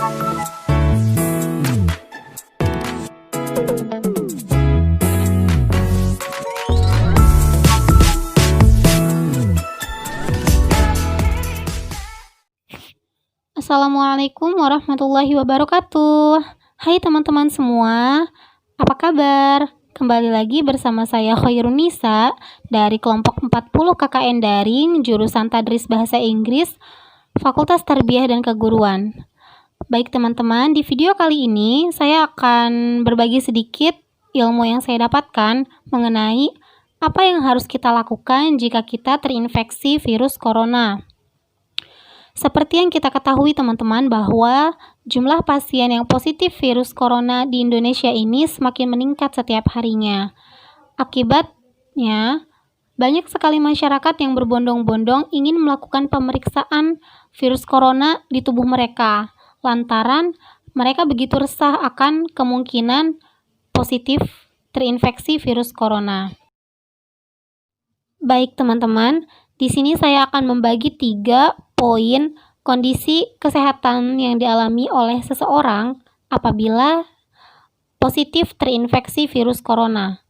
Assalamualaikum warahmatullahi wabarakatuh. Hai teman-teman semua, apa kabar? Kembali lagi bersama saya Khairunisa dari kelompok 40 KKN Daring jurusan Tadris Bahasa Inggris Fakultas Tarbiyah dan Keguruan. Baik teman-teman, di video kali ini saya akan berbagi sedikit ilmu yang saya dapatkan mengenai apa yang harus kita lakukan jika kita terinfeksi virus corona. Seperti yang kita ketahui teman-teman bahwa jumlah pasien yang positif virus corona di Indonesia ini semakin meningkat setiap harinya. Akibatnya, banyak sekali masyarakat yang berbondong-bondong ingin melakukan pemeriksaan virus corona di tubuh mereka, lantaran mereka begitu resah akan kemungkinan positif terinfeksi virus corona. Baik teman-teman, di sini saya akan membagi 3 poin kondisi kesehatan yang dialami oleh seseorang apabila positif terinfeksi virus corona.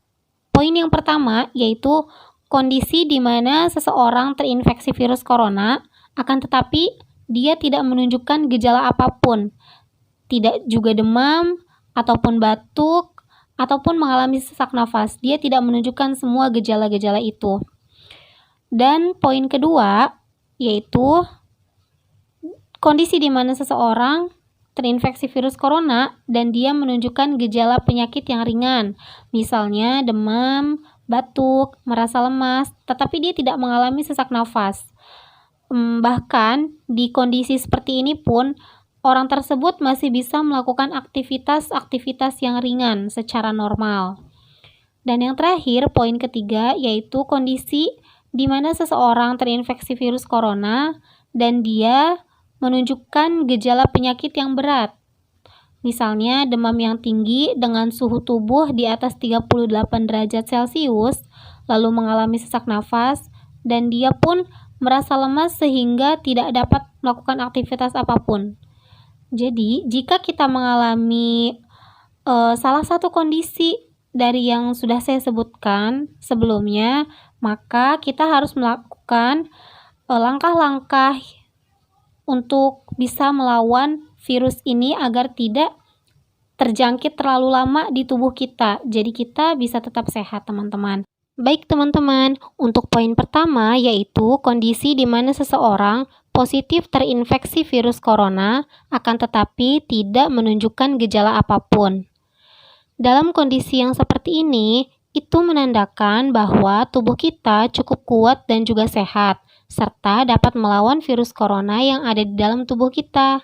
Poin yang pertama yaitu kondisi di mana seseorang terinfeksi virus corona, akan tetapi dia tidak menunjukkan gejala apapun, tidak juga demam, ataupun batuk, ataupun mengalami sesak nafas. Dia tidak menunjukkan semua gejala-gejala itu. Dan poin kedua yaitu kondisi di mana seseorang terinfeksi virus corona dan dia menunjukkan gejala penyakit yang ringan, misalnya demam, batuk, merasa lemas, tetapi dia tidak mengalami sesak nafas. Bahkan di kondisi seperti ini pun orang tersebut masih bisa melakukan aktivitas-aktivitas yang ringan secara normal. Dan yang terakhir, poin ketiga yaitu kondisi di mana seseorang terinfeksi virus corona dan dia menunjukkan gejala penyakit yang berat. Misalnya demam yang tinggi dengan suhu tubuh di atas 38 derajat Celcius, lalu mengalami sesak nafas, dan dia pun merasa lemas sehingga tidak dapat melakukan aktivitas apapun. Jadi, jika kita mengalami salah satu kondisi dari yang sudah saya sebutkan sebelumnya, maka kita harus melakukan langkah-langkah untuk bisa melawan virus ini agar tidak terjangkit terlalu lama di tubuh kita. Jadi kita bisa tetap sehat, teman-teman. Baik, teman-teman. Untuk poin pertama yaitu kondisi di mana seseorang positif terinfeksi virus corona akan tetapi tidak menunjukkan gejala apapun. Dalam kondisi yang seperti ini, itu menandakan bahwa tubuh kita cukup kuat dan juga sehat, serta dapat melawan virus corona yang ada di dalam tubuh kita.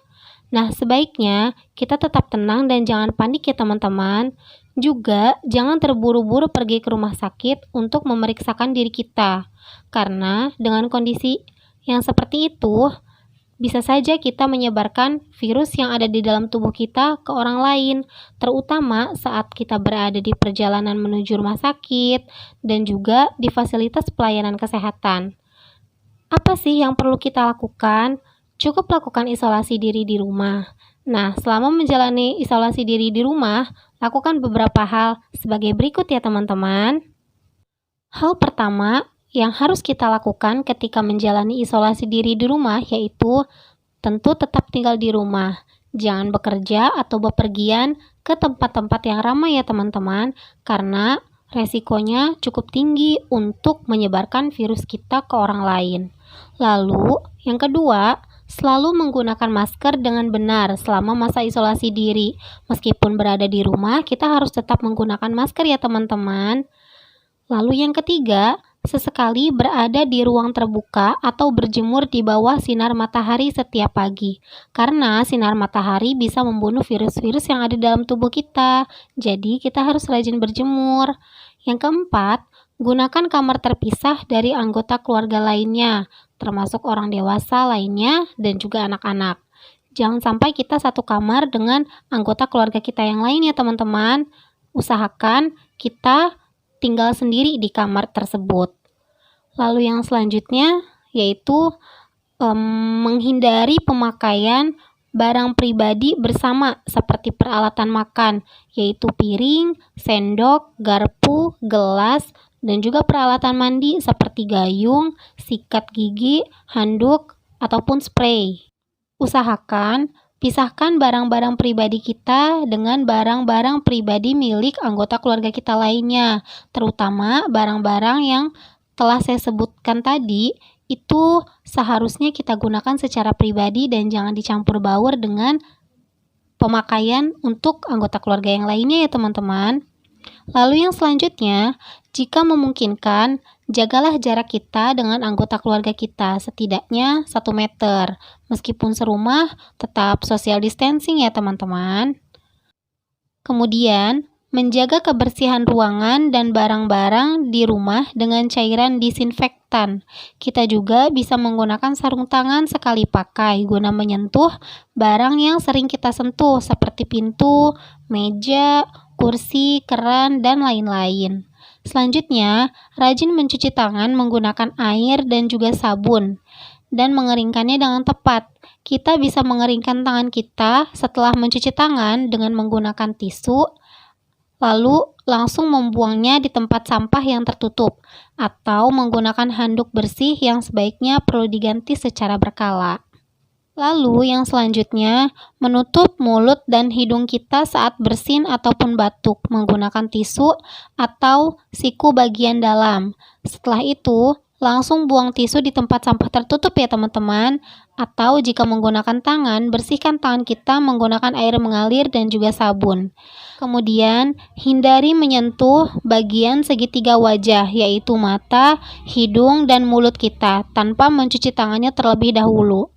Nah, sebaiknya kita tetap tenang dan jangan panik ya teman-teman. Juga jangan terburu-buru pergi ke rumah sakit untuk memeriksakan diri kita. Karena dengan kondisi yang seperti itu, bisa saja kita menyebarkan virus yang ada di dalam tubuh kita ke orang lain, terutama saat kita berada di perjalanan menuju rumah sakit dan juga di fasilitas pelayanan kesehatan. Apa sih yang perlu kita lakukan? Cukup lakukan isolasi diri di rumah. Nah, selama menjalani isolasi diri di rumah, lakukan beberapa hal sebagai berikut ya teman-teman. Hal pertama yang harus kita lakukan ketika menjalani isolasi diri di rumah yaitu tentu tetap tinggal di rumah. Jangan bekerja atau bepergian ke tempat-tempat yang ramai ya teman-teman, karena resikonya cukup tinggi untuk menyebarkan virus kita ke orang lain. Lalu, yang kedua, selalu menggunakan masker dengan benar selama masa isolasi diri. Meskipun berada di rumah, kita harus tetap menggunakan masker ya teman-teman. Lalu yang ketiga, sesekali berada di ruang terbuka atau berjemur di bawah sinar matahari setiap pagi. Karena sinar matahari bisa membunuh virus-virus yang ada dalam tubuh kita. Jadi kita harus rajin berjemur. Yang keempat, gunakan kamar terpisah dari anggota keluarga lainnya, termasuk orang dewasa lainnya dan juga anak-anak. Jangan sampai kita satu kamar dengan anggota keluarga kita yang lain ya teman-teman. Usahakan kita tinggal sendiri di kamar tersebut. Lalu yang selanjutnya yaitu menghindari pemakaian barang pribadi bersama seperti peralatan makan, yaitu piring, sendok, garpu, gelas, dan juga peralatan mandi seperti gayung, sikat gigi, handuk, ataupun spray. Usahakan pisahkan barang-barang pribadi kita dengan barang-barang pribadi milik anggota keluarga kita lainnya, terutama barang-barang yang telah saya sebutkan tadi itu seharusnya kita gunakan secara pribadi dan jangan dicampur baur dengan pemakaian untuk anggota keluarga yang lainnya ya teman-teman. Lalu yang selanjutnya, jika memungkinkan, jagalah jarak kita dengan anggota keluarga kita setidaknya 1 meter. Meskipun serumah, tetap social distancing ya teman-teman. Kemudian, menjaga kebersihan ruangan dan barang-barang di rumah dengan cairan disinfektan. Kita juga bisa menggunakan sarung tangan sekali pakai guna menyentuh barang yang sering kita sentuh seperti pintu, meja, kursi, keran, dan lain-lain. Selanjutnya, rajin mencuci tangan menggunakan air dan juga sabun dan mengeringkannya dengan tepat. Kita bisa mengeringkan tangan kita setelah mencuci tangan dengan menggunakan tisu, lalu langsung membuangnya di tempat sampah yang tertutup, atau menggunakan handuk bersih yang sebaiknya perlu diganti secara berkala. Lalu yang selanjutnya, menutup mulut dan hidung kita saat bersin ataupun batuk menggunakan tisu atau siku bagian dalam. Setelah itu, langsung buang tisu di tempat sampah tertutup ya teman-teman. Atau jika menggunakan tangan, bersihkan tangan kita menggunakan air mengalir dan juga sabun. Kemudian, hindari menyentuh bagian segitiga wajah, yaitu mata, hidung, dan mulut kita tanpa mencuci tangannya terlebih dahulu.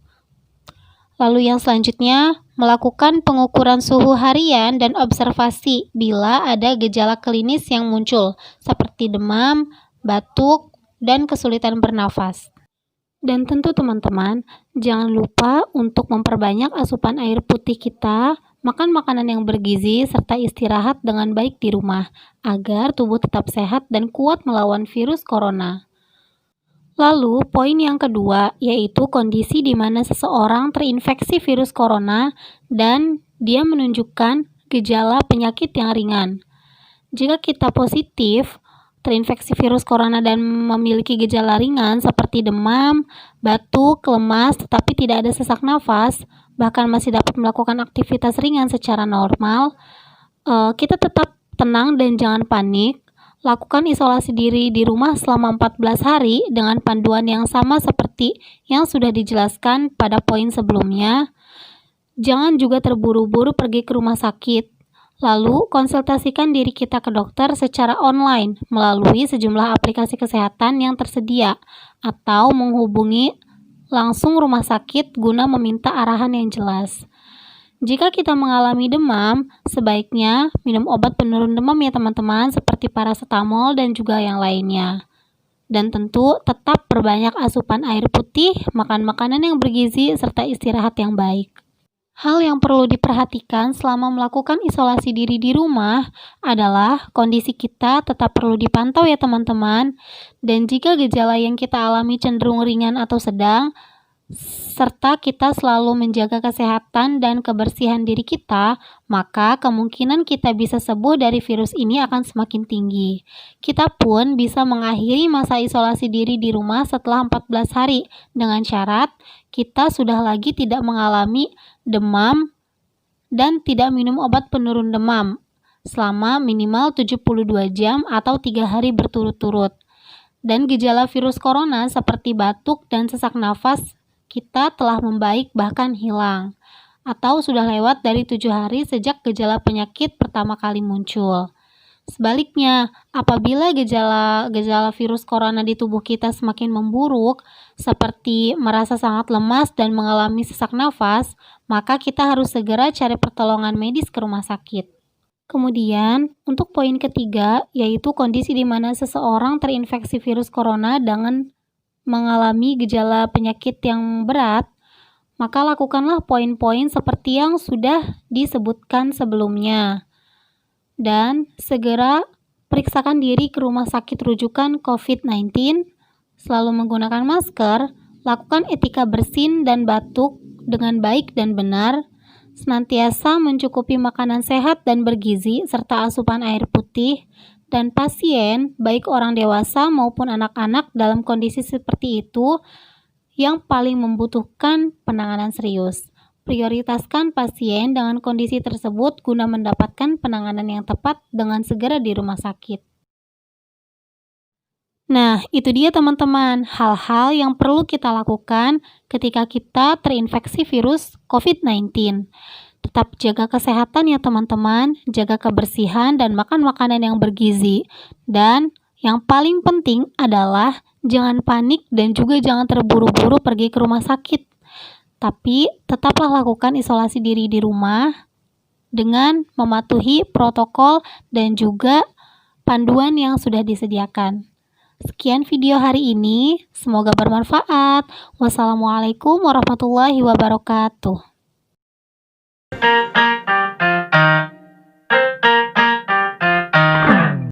Lalu yang selanjutnya, melakukan pengukuran suhu harian dan observasi bila ada gejala klinis yang muncul, seperti demam, batuk, dan kesulitan bernafas. Dan tentu teman-teman, jangan lupa untuk memperbanyak asupan air putih kita, makan makanan yang bergizi, serta istirahat dengan baik di rumah, agar tubuh tetap sehat dan kuat melawan virus corona. Lalu, poin yang kedua, yaitu kondisi di mana seseorang terinfeksi virus corona dan dia menunjukkan gejala penyakit yang ringan. Jika kita positif terinfeksi virus corona dan memiliki gejala ringan seperti demam, batuk, lemas, tetapi tidak ada sesak nafas, bahkan masih dapat melakukan aktivitas ringan secara normal, kita tetap tenang dan jangan panik. Lakukan isolasi diri di rumah selama 14 hari dengan panduan yang sama seperti yang sudah dijelaskan pada poin sebelumnya. Jangan juga terburu-buru pergi ke rumah sakit. Lalu, konsultasikan diri kita ke dokter secara online melalui sejumlah aplikasi kesehatan yang tersedia atau menghubungi langsung rumah sakit guna meminta arahan yang jelas. Jika kita mengalami demam, sebaiknya minum obat penurun demam ya teman-teman, seperti paracetamol dan juga yang lainnya. Dan tentu tetap perbanyak asupan air putih, makan makanan yang bergizi, serta istirahat yang baik. Hal yang perlu diperhatikan selama melakukan isolasi diri di rumah adalah kondisi kita tetap perlu dipantau ya teman-teman. Dan jika gejala yang kita alami cenderung ringan atau sedang, serta kita selalu menjaga kesehatan dan kebersihan diri kita, maka kemungkinan kita bisa sembuh dari virus ini akan semakin tinggi. Kita pun bisa mengakhiri masa isolasi diri di rumah setelah 14 hari dengan syarat kita sudah lagi tidak mengalami demam dan tidak minum obat penurun demam selama minimal 72 jam atau 3 hari berturut-turut. Dan gejala virus corona seperti batuk dan sesak nafas kita telah membaik bahkan hilang, atau sudah lewat dari 7 hari sejak gejala penyakit pertama kali muncul. Sebaliknya, apabila gejala virus corona di tubuh kita semakin memburuk, seperti merasa sangat lemas dan mengalami sesak nafas, maka kita harus segera cari pertolongan medis ke rumah sakit. Kemudian, untuk poin ketiga, yaitu kondisi di mana seseorang terinfeksi virus corona dengan mengalami gejala penyakit yang berat, maka lakukanlah poin-poin seperti yang sudah disebutkan sebelumnya. Dan segera periksakan diri ke rumah sakit rujukan COVID-19, selalu menggunakan masker, lakukan etika bersin dan batuk dengan baik dan benar, senantiasa mencukupi makanan sehat dan bergizi serta asupan air putih, dan pasien, baik orang dewasa maupun anak-anak dalam kondisi seperti itu, yang paling membutuhkan penanganan serius. Prioritaskan pasien dengan kondisi tersebut guna mendapatkan penanganan yang tepat dengan segera di rumah sakit. Nah, itu dia teman-teman, hal-hal yang perlu kita lakukan ketika kita terinfeksi virus COVID-19. Tetap jaga kesehatan ya teman-teman, jaga kebersihan dan makan makanan yang bergizi. Dan yang paling penting adalah jangan panik dan juga jangan terburu-buru pergi ke rumah sakit. Tapi tetaplah lakukan isolasi diri di rumah dengan mematuhi protokol dan juga panduan yang sudah disediakan. Sekian video hari ini, semoga bermanfaat. Wassalamualaikum warahmatullahi wabarakatuh.